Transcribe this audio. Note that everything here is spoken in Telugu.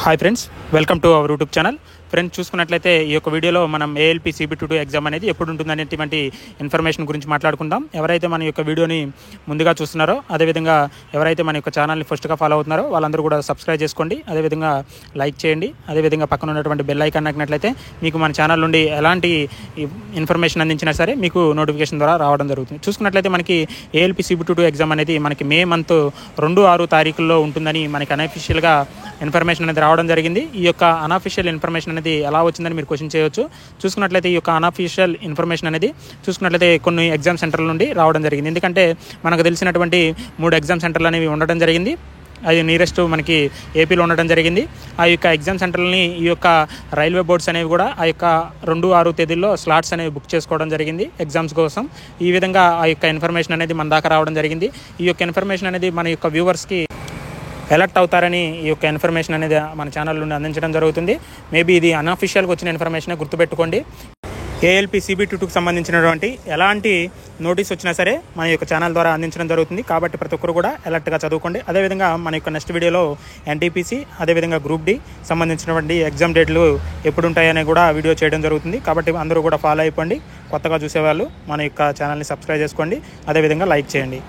Hi friends, welcome to our YouTube channel. Friends, చూసుకున్నట్లయితే ఈ యొక్క వీడియోలో మనం ఏఎల్పి CBT2 ఎగ్జామ్ అనేది ఎప్పుడు ఉంటుందనేటువంటి ఇన్ఫర్మేషన్ గురించి మాట్లాడుకుందాం. ఎవరైతే మన యొక్క వీడియోని ముందుగా చూస్తున్నారో, అదేవిధంగా ఎవరైతే మన యొక్క ఛానల్ని ఫస్ట్గా ఫాలో అవుతున్నారో వాళ్ళందరూ కూడా సబ్స్క్రైబ్ చేసుకోండి, అదేవిధంగా లైక్ చేయండి, అదేవిధంగా పక్కన ఉన్నటువంటి బెల్ ఐకాన్ నొక్కినట్లయితే మీకు మన ఛానల్ నుండి ఎలాంటి ఇన్ఫర్మేషన్ అందించినా సరే మీకు నోటిఫికేషన్ ద్వారా రావడం జరుగుతుంది. చూసుకున్నట్లయితే మనకి ఏఎల్పి CBT2 ఎగ్జామ్ అనేది మనకి మే మంత్ 2-6 తారీఖుల్లో ఉంటుందని మనకి అనఫిషియల్గా ఇన్ఫర్మేషన్ అనేది రావడం జరిగింది. ఈ యొక్క అనఫిషియల్ ఇన్ఫర్మేషన్ అనేది ఎలా వచ్చిందని మీరు క్వశ్చన్ చేయవచ్చు. చూసుకున్నట్లయితే ఈ యొక్క అనఫిషియల్ ఇన్ఫర్మేషన్ అనేది చూసుకున్నట్లయితే కొన్ని ఎగ్జామ్ సెంటర్ల నుండి రావడం జరిగింది. ఎందుకంటే మనకు తెలిసినటువంటి 3 ఎగ్జామ్ సెంటర్లు అనేవి ఉండడం జరిగింది. అది నియరెస్ట్ మనకి ఏపీలో ఉండడం జరిగింది. ఆ యొక్క ఎగ్జామ్ సెంటర్లని ఈ యొక్క రైల్వే బోర్డ్స్ అనేవి కూడా ఆ యొక్క 2-6 తేదీల్లో స్లాట్స్ అనేవి బుక్ చేసుకోవడం జరిగింది ఎగ్జామ్స్ కోసం. ఈ విధంగా ఆ యొక్క ఇన్ఫర్మేషన్ అనేది మన దాకా రావడం జరిగింది. ఈ యొక్క ఇన్ఫర్మేషన్ అనేది మన యొక్క వ్యూవర్స్కి అలర్ట్ అవుతారని ఈ యొక్క ఇన్ఫర్మేషన్ అనేది మన ఛానల్ నుండి అందించడం జరుగుతుంది. మేబీ ఇది అన్అఫిషియల్గా వచ్చిన ఇన్ఫర్మేషన్, గుర్తుపెట్టుకోండి. ఏఎల్పి CBT2కి సంబంధించినటువంటి ఎలాంటి నోటీస్ వచ్చినా సరే మన యొక్క ఛానల్ ద్వారా అందించడం జరుగుతుంది. కాబట్టి ప్రతి ఒక్కరు కూడా అలర్ట్గా చదువుకోండి. అదేవిధంగా మన యొక్క నెక్స్ట్ వీడియోలో NTPC అదేవిధంగా గ్రూప్ D సంబంధించినటువంటి ఎగ్జామ్ డేట్లు ఎప్పుడు ఉంటాయని కూడా వీడియో చేయడం జరుగుతుంది. కాబట్టి అందరూ కూడా ఫాలో అయిపోండి. కొత్తగా చూసేవాళ్ళు మన యొక్క ఛానల్ని సబ్స్క్రైబ్ చేసుకోండి, అదేవిధంగా లైక్ చేయండి.